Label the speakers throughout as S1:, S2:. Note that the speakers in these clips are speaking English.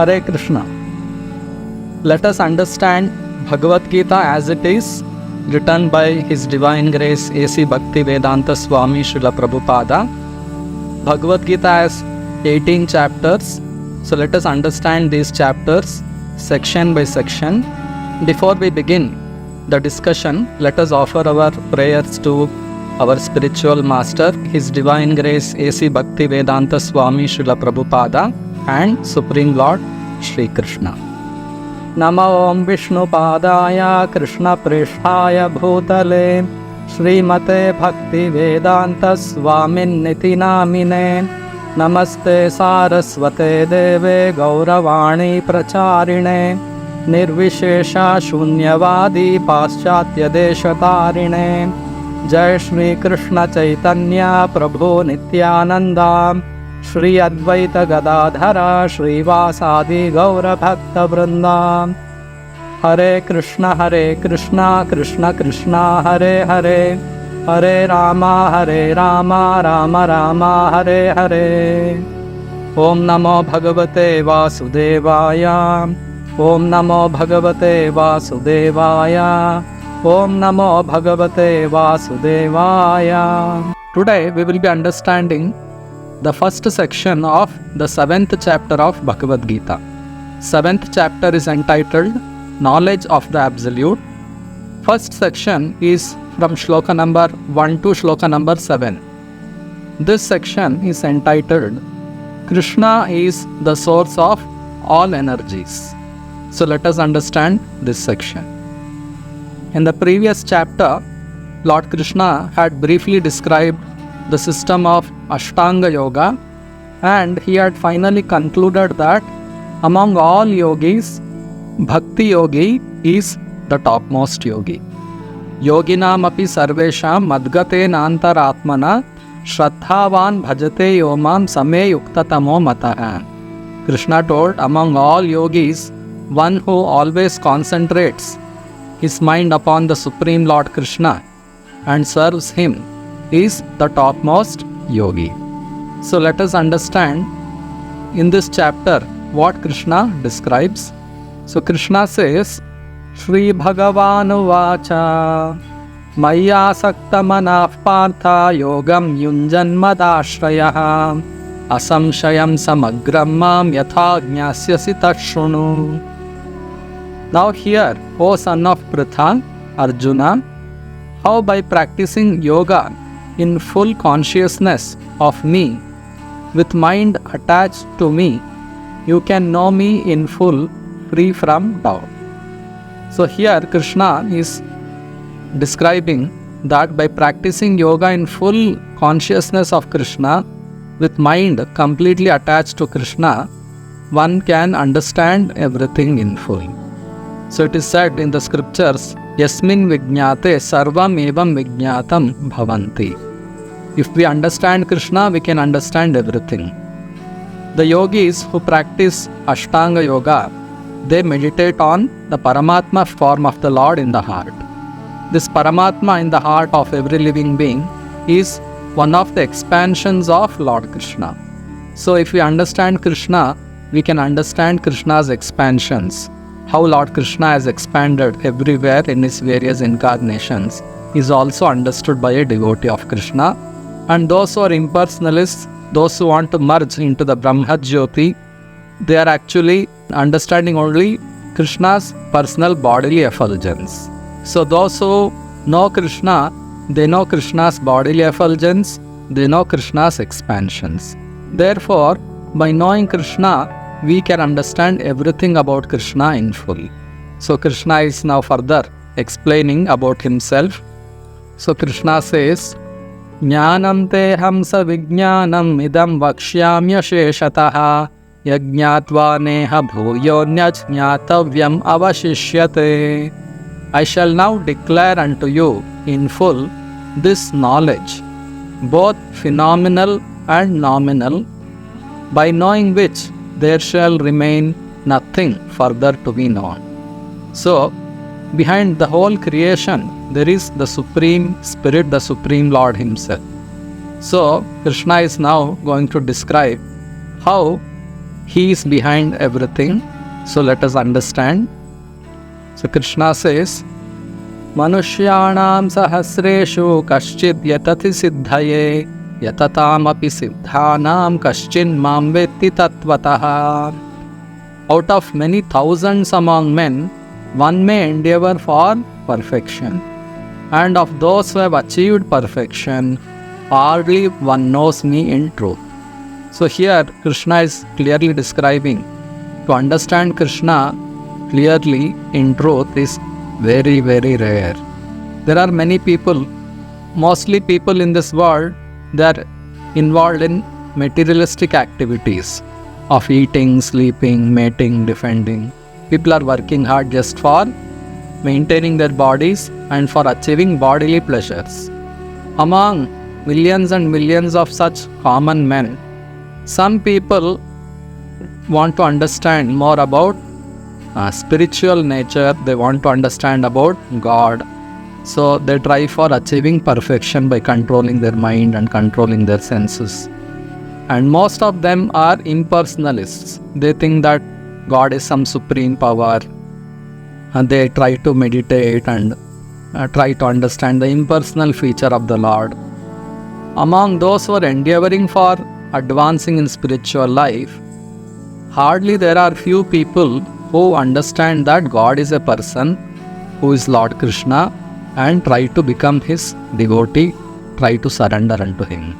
S1: Hare Krishna. Let us understand Bhagavad Gita as it is, written by His Divine Grace A.C. Bhaktivedanta Swami Srila Prabhupada. Bhagavad Gita has 18 chapters. So let us understand these chapters section by section. Before we begin the discussion, let us offer our prayers to our spiritual master, His Divine Grace A.C. Bhaktivedanta Swami Srila Prabhupada and Supreme Lord Shri Krishna. Namo Om Vishnu Padaya Krishna Prishthaya Bhutale Srimate Bhaktivedanta Swamin Niti Namine Namaste Saraswate Deve Gauravani Pracharine Nirvishesha Shunyavadi Paschatya Deshatarine Jai Shri Krishna Chaitanya Prabhu Nityananda Shri Advaita Gadadhara Shri Vasadi Gaura Bhakta Vrinda Hare Krishna Krishna Krishna Hare Hare Hare Rama Rama Rama Hare Hare Om Namo Bhagavate Vasudevaya Om Namo Bhagavate Vasudevaya Om Namo Bhagavate Vasudevaya. Today we will be understanding the first section of the 7th chapter of Bhagavad Gita. 7th chapter is entitled Knowledge of the Absolute. First section is from Shloka number 1 to Shloka number 7. This section is entitled Krishna is the source of all energies. So let us understand this section. In the previous chapter, Lord Krishna had briefly described the system of Ashtanga Yoga, and he had finally concluded that among all yogis, Bhakti Yogi is the topmost yogi. Yoginam api sarvesham madgate nantaratmana shraddhavan bhajate yomam same yuktatamo mataha. Krishna told, among all yogis, one who always concentrates his mind upon the Supreme Lord Krishna and serves him is the topmost yogi. So let us understand in this chapter what Krishna describes. So Krishna says, Shri Bhagavanu Vacha Maya Sakta Manaf Partha Yogam Yunjan Madashrayah Asamshayam Samagram Mam Yatha Jnasyasi Tashrunu. Now here, O son of Pritha, Arjuna, how by practicing yoga in full consciousness of me, with mind attached to me, you can know me in full, free from doubt. So here Krishna is describing that by practicing yoga in full consciousness of Krishna, with mind completely attached to Krishna, one can understand everything in full. So it is said in the scriptures, Yasmin Vijñate Sarvam Evam Vijñatam Bhavanti. If we understand Krishna, we can understand everything. The yogis who practice Ashtanga Yoga, they meditate on the Paramatma form of the Lord in the heart. This Paramatma in the heart of every living being is one of the expansions of Lord Krishna. So if we understand Krishna, we can understand Krishna's expansions. How Lord Krishna has expanded everywhere in his various incarnations is also understood by a devotee of Krishna. And those who are impersonalists, those who want to merge into the Brahma Jyoti, they are actually understanding only Krishna's personal bodily effulgence. So those who know Krishna, they know Krishna's bodily effulgence, they know Krishna's expansions. Therefore, by knowing Krishna, we can understand everything about Krishna in full. So Krishna is now further explaining about himself. So Krishna says, Jnanam te hamsa vijnanam idam vakshyamya sheshataha yajñatva neha bhuyo nyajñatavyam avashishyate. I shall now declare unto you in full this knowledge, both phenomenal and nominal, by knowing which there shall remain nothing further to be known. So, behind the whole creation, there is the Supreme Spirit, the Supreme Lord Himself. So, Krishna is now going to describe how He is behind everything. So let us understand. So Krishna says, Manushyanam sahasreshu kaschid yatati siddhaye yatatam api siddhanam kaschin mam vetti tatvataha. Out of many thousands among men, one may endeavor for perfection. And of those who have achieved perfection, hardly one knows me in truth. So here Krishna is clearly describing, to understand Krishna clearly in truth is very, very rare. There are many people, mostly people in this world, they are involved in materialistic activities of eating, sleeping, mating, defending. People are working hard just for maintaining their bodies and for achieving bodily pleasures. Among millions and millions of such common men, some people want to understand more about spiritual nature. They want to understand about God. So they try for achieving perfection by controlling their mind and controlling their senses. And most of them are impersonalists. They think that God is some supreme power, and they try to meditate and try to understand the impersonal feature of the Lord. Among those who are endeavoring for advancing in spiritual life, hardly there are few people who understand that God is a person who is Lord Krishna and try to become his devotee, try to surrender unto him.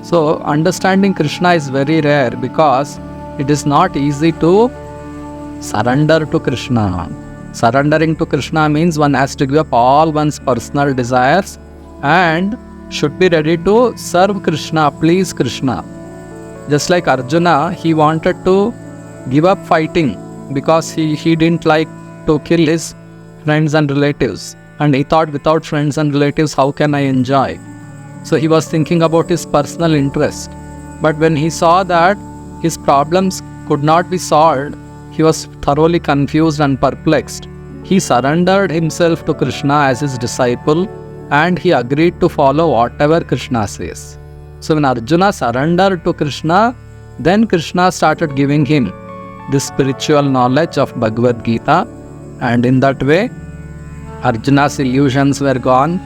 S1: So understanding Krishna is very rare because it is not easy to surrender to Krishna. Surrendering to Krishna means one has to give up all one's personal desires and should be ready to serve Krishna, please Krishna. Just like Arjuna, he wanted to give up fighting because he didn't like to kill his friends and relatives. And he thought, without friends and relatives, how can I enjoy? So he was thinking about his personal interest. But when he saw that his problems could not be solved, he was thoroughly confused and perplexed. He surrendered himself to Krishna as his disciple and he agreed to follow whatever Krishna says. So when Arjuna surrendered to Krishna, then Krishna started giving him this spiritual knowledge of Bhagavad Gita, and in that way Arjuna's illusions were gone.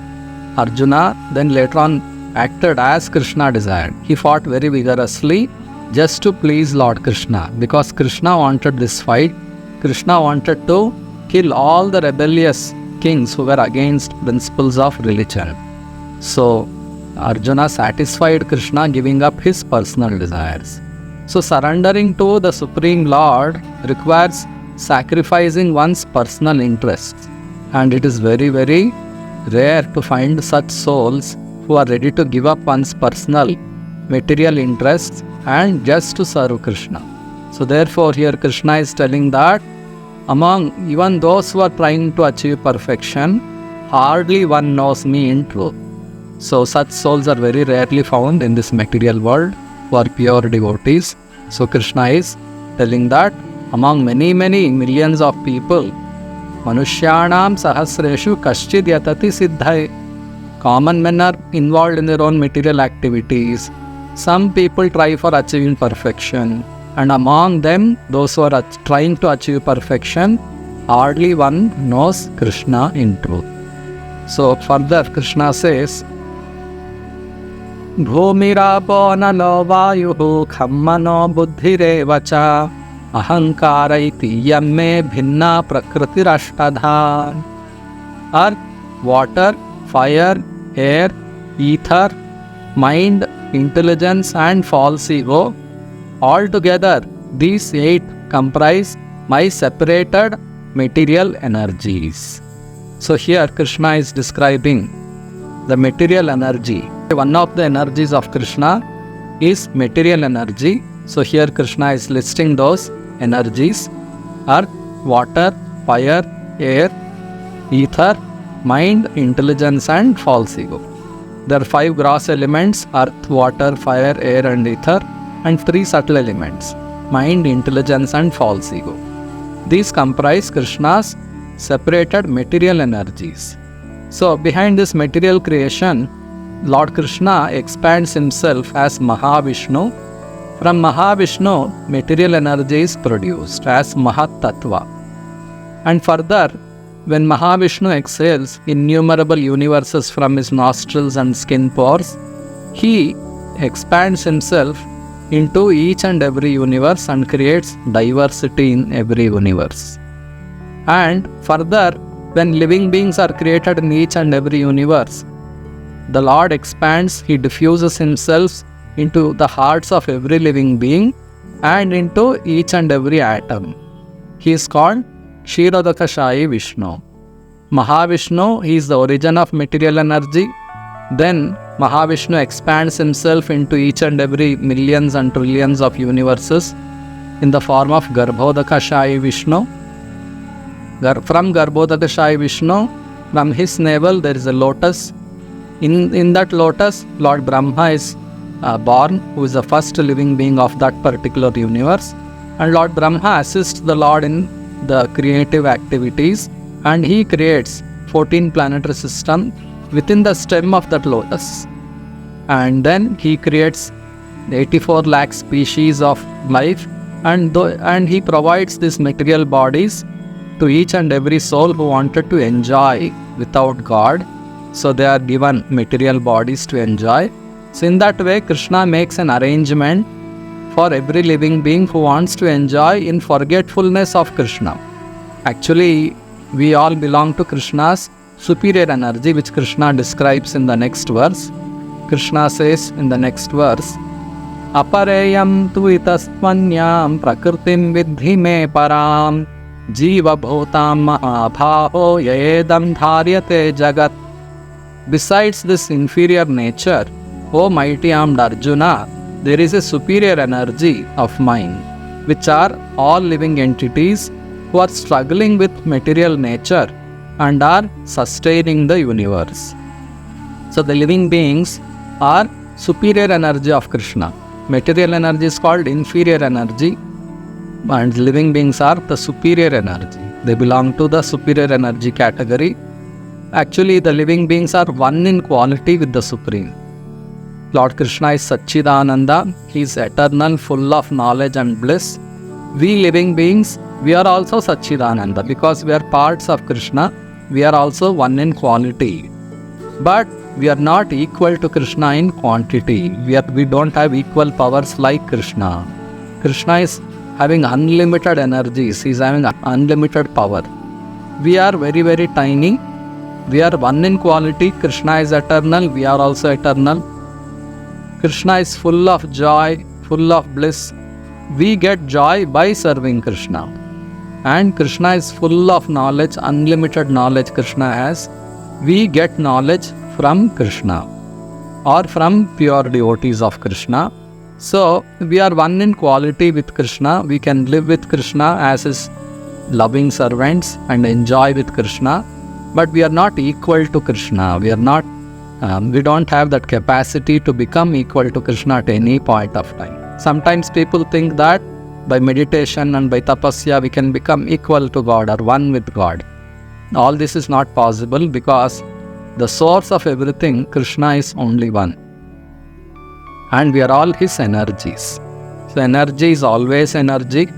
S1: Arjuna then later on acted as Krishna desired. He fought very vigorously just to please Lord Krishna, because Krishna wanted this fight. Krishna wanted to kill all the rebellious kings who were against principles of religion. So Arjuna satisfied Krishna, giving up his personal desires. So surrendering to the Supreme Lord requires sacrificing one's personal interests, and it is very, very rare to find such souls who are ready to give up one's personal material interests and just to serve Krishna. So therefore here Krishna is telling that among even those who are trying to achieve perfection, hardly one knows me in truth. So such souls are very rarely found in this material world who are pure devotees. So Krishna is telling that among many, many millions of people, Manushyanam sahasreshu kaschid yatati siddhaye. Common men are involved in their own material activities. Some people try for achieving perfection, and among them, those who are trying to achieve perfection, hardly one knows Krishna in truth. So further Krishna says, Bhumirapo nalo vayuhu khammano buddhirevacha ahankaraiti yamme bhinna prakritirashtadha. Earth, water, fire, air, ether, mind, intelligence and false ego, altogether these 8 comprise my separated material energies. So here Krishna is describing the material energy. One of the energies of Krishna is material energy. So here Krishna is listing those energies: earth, water, fire, air, ether, mind, intelligence and false ego. There are 5 gross elements: earth, water, fire, air and ether, and 3 subtle elements: mind, intelligence and false ego. These comprise Krishna's separated material energies. So behind this material creation, Lord Krishna expands himself as Mahavishnu, From Mahavishnu, material energy is produced as Mahat Tattva. And further, when Mahavishnu exhales innumerable universes from his nostrils and skin pores, he expands himself into each and every universe and creates diversity in every universe. And further, when living beings are created in each and every universe, the Lord expands, he diffuses himself into the hearts of every living being and into each and every atom. He is called Kshirodakashayi Vishnu. Mahavishnu, he is the origin of material energy. Then Mahavishnu expands himself into each and every millions and trillions of universes in the form of Garbhodakashayi Vishnu. From Garbhodakashayi Vishnu, from his navel there is a lotus. In that lotus, Lord Brahma is born, who is the first living being of that particular universe. And Lord Brahma assists the Lord in the creative activities, and he creates 14 planetary system within the stem of that lotus. And then he creates 84 lakh species of life, and he provides these material bodies to each and every soul who wanted to enjoy without God. So they are given material bodies to enjoy. So in that way, Krishna makes an arrangement for every living being who wants to enjoy in forgetfulness of Krishna. Actually, we all belong to Krishna's superior energy, which Krishna describes in the next verse. Krishna says in the next verse, Apareyam tu itasmanyam prakritim vidhi me param jiva bhutam mahabhaho yedam dharyate jagat. Besides this inferior nature, O mighty armed Arjuna, there is a superior energy of mine, which are all living entities who are struggling with material nature and are sustaining the universe. So the living beings are superior energy of Krishna. Material energy is called inferior energy, and living beings are the superior energy. They belong to the superior energy category. Actually, the living beings are one in quality with the Supreme. Lord Krishna is Satchidananda. He is eternal, full of knowledge and bliss. We living beings, we are also Satchidananda because we are parts of Krishna. We are also one in quality. But we are not equal to Krishna in quantity. We don't have equal powers like Krishna. Krishna is having unlimited energies. He is having unlimited power. We are very, very tiny. We are one in quality. Krishna is eternal. We are also eternal. Krishna is full of joy, full of bliss. We get joy by serving Krishna. And Krishna is full of knowledge, unlimited knowledge Krishna has. We get knowledge from Krishna or from pure devotees of Krishna. So, we are one in quality with Krishna. We can live with Krishna as his loving servants and enjoy with Krishna. But we are not equal to Krishna. We don't have that capacity to become equal to Krishna at any point of time. Sometimes people think that by meditation and by tapasya we can become equal to God or one with God. All this is not possible because the source of everything, Krishna, is only one. And we are all his energies. So energy is always energy.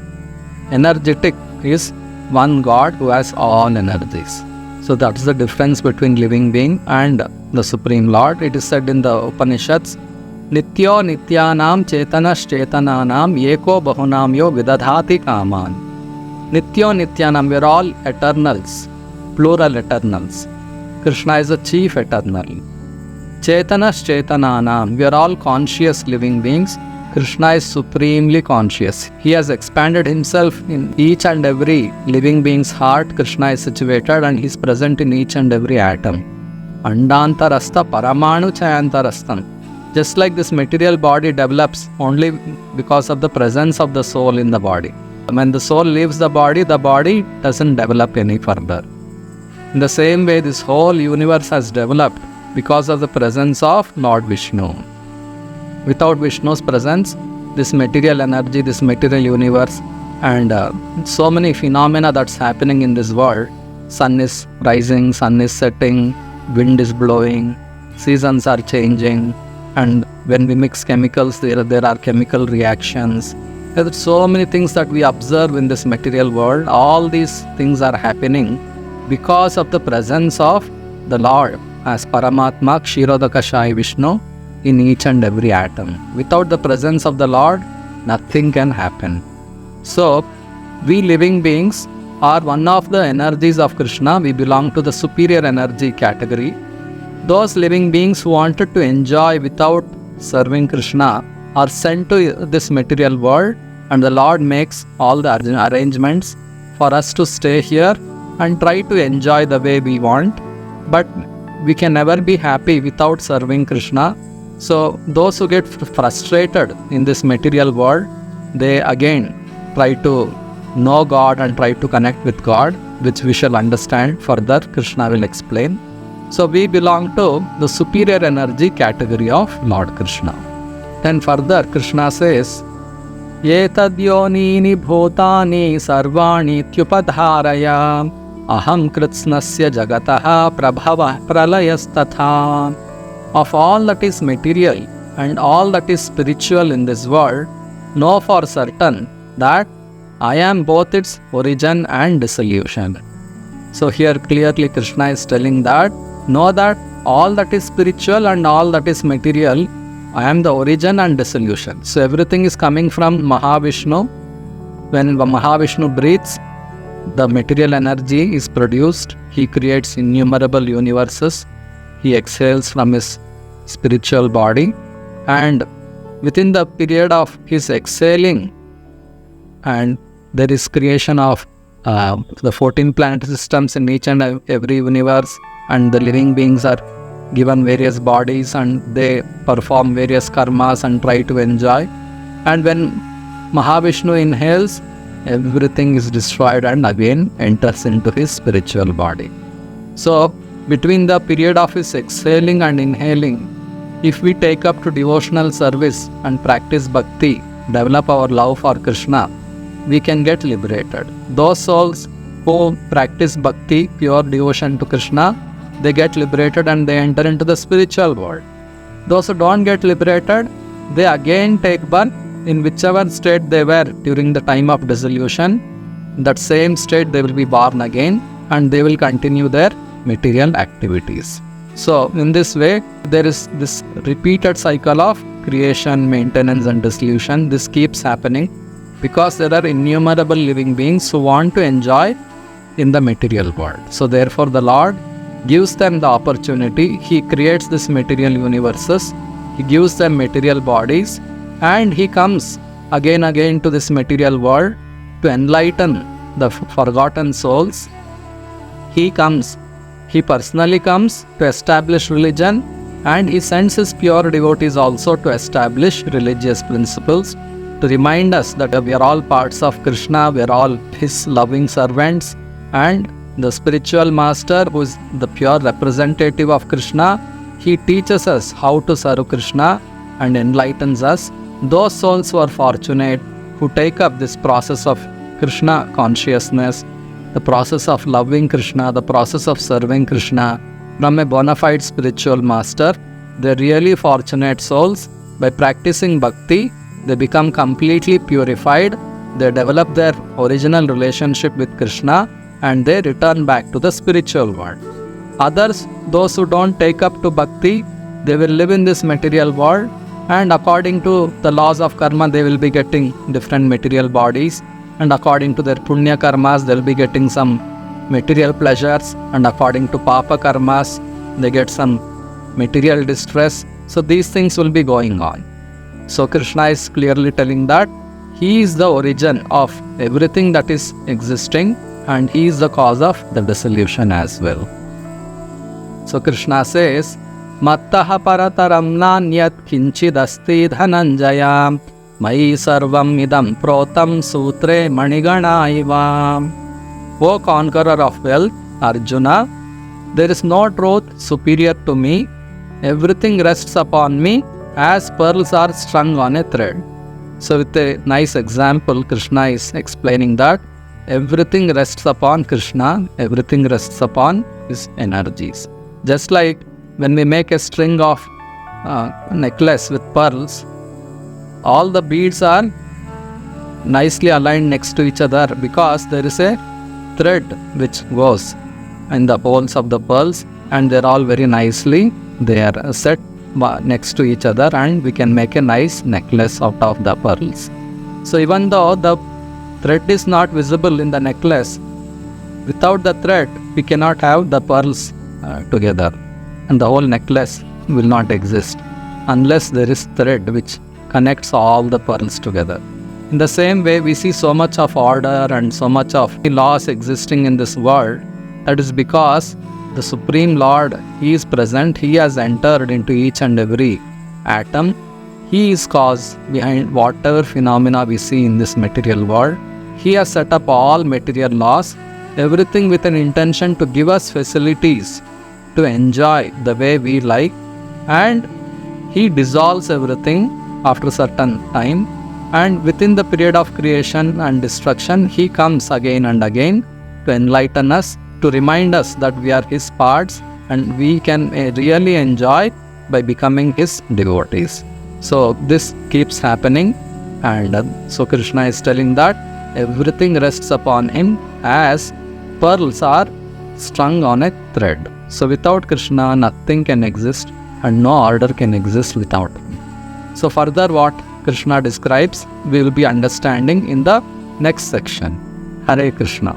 S1: Energetic is one God who has all energies. So that's the difference between living being and the Supreme Lord. It is said in the Upanishads, Nityo nityanam chetanas chetananam eko bahunam yo vidadhati kaman. Nityo nityanam, we are all eternals, plural eternals. Krishna is the chief eternal. Chetanas chetananam, we are all conscious living beings. Krishna is supremely conscious. He has expanded himself in each and every living being's heart. Krishna is situated and he is present in each and every atom. Andantarastha paramanu chayantarastham. Just like this material body develops only because of the presence of the soul in the body. When the soul leaves the body doesn't develop any further. In the same way, this whole universe has developed because of the presence of Lord Vishnu. Without Vishnu's presence, this material energy, this material universe, and so many phenomena that's happening in this world, sun is rising, sun is setting, wind is blowing, seasons are changing, And when we mix chemicals, there are chemical reactions. There are so many things that we observe in this material world. All these things are happening because of the presence of the Lord as Paramatma Kshirodakashai Vishnu in each and every atom. Without the presence of the Lord, nothing can happen. So, we living beings are one of the energies of Krishna. We belong to the superior energy category. Those living beings who wanted to enjoy without serving Krishna are sent to this material world, and the Lord makes all the arrangements for us to stay here and try to enjoy the way we want. But we can never be happy without serving Krishna. So those who get frustrated in this material world, they again try to know God and try to connect with God, which we shall understand further. Krishna will explain. So we belong to the superior energy category of Lord Krishna. Then further Krishna says, Yetadyonini bhutani sarvani tyupadharaya aham kritsnasya jagataha prabhava pralayastatha. Of all that is material and all that is spiritual in this world, know for certain that I am both its origin and dissolution. So here clearly Krishna is telling that, know that all that is spiritual and all that is material, I am the origin and dissolution. So everything is coming from Mahavishnu. When Mahavishnu breathes, the material energy is produced. He creates innumerable universes. He exhales from his spiritual body, and within the period of his exhaling, and there is creation of the 14 planet systems in each and every universe, and the living beings are given various bodies and they perform various karmas and try to enjoy. And when Mahavishnu inhales, everything is destroyed and again enters into his spiritual body. So between the period of his exhaling and inhaling, if we take up to devotional service and practice bhakti, develop our love for Krishna, we can get liberated. Those souls who practice bhakti, pure devotion to Krishna, they get liberated and they enter into the spiritual world. Those who don't get liberated, they again take birth in whichever state they were during the time of dissolution. In that same state they will be born again and they will continue their material activities. So in this way, there is this repeated cycle of creation, maintenance and dissolution. This keeps happening because there are innumerable living beings who want to enjoy in the material world. So therefore the Lord gives them the opportunity. He creates these material universes. He gives them material bodies, and He comes again to this material world to enlighten the forgotten souls. He personally comes to establish religion, and He sends His pure devotees also to establish religious principles, to remind us that we are all parts of Krishna, we are all His loving servants, and the spiritual master, who is the pure representative of Krishna, he teaches us how to serve Krishna and enlightens us. Those souls who are fortunate, who take up this process of Krishna consciousness, the process of loving Krishna, the process of serving Krishna from a bona fide spiritual master, they are really fortunate souls. By practicing bhakti, they become completely purified, they develop their original relationship with Krishna, and they return back to the spiritual world. Others, those who don't take up to bhakti, they will live in this material world, and according to the laws of karma, they will be getting different material bodies, and according to their punya karmas, they will be getting some material pleasures, and according to papa karmas, they get some material distress. So these things will be going on. So Krishna is clearly telling that He is the origin of everything that is existing, and He is the cause of the dissolution as well. So Krishna says, Mattaha parataram nanyat kinchidasti dhananjaya mai sarvam idam protam sutre manigana iva. O conqueror of wealth, Arjuna, there is no truth superior to me. Everything rests upon me as pearls are strung on a thread. So with a nice example, Krishna is explaining that everything rests upon Krishna, everything rests upon His energies. Just like when we make a string of necklace with pearls, all the beads are nicely aligned next to each other because there is a thread which goes in the holes of the pearls, and they're all very nicely set next to each other, and we can make a nice necklace out of the pearls. So even though the thread is not visible in the necklace, without the thread we cannot have the pearls together, and the whole necklace will not exist unless there is thread which connects all the pearls together. In the same way, we see so much of order and so much of laws existing in this world. That is because the Supreme Lord, He is present. He has entered into each and every atom. He is cause behind whatever phenomena we see in this material world. He has set up all material laws, everything with an intention to give us facilities to enjoy the way we like, and He dissolves everything after a certain time, and within the period of creation and destruction He comes again and again to enlighten us, to remind us that we are His parts and we can really enjoy by becoming His devotees. So this keeps happening, and so Krishna is telling that everything rests upon Him as pearls are strung on a thread. So without Krishna nothing can exist, and no order can exist without Him. So further what Krishna describes we will be understanding in the next section. Hare Krishna.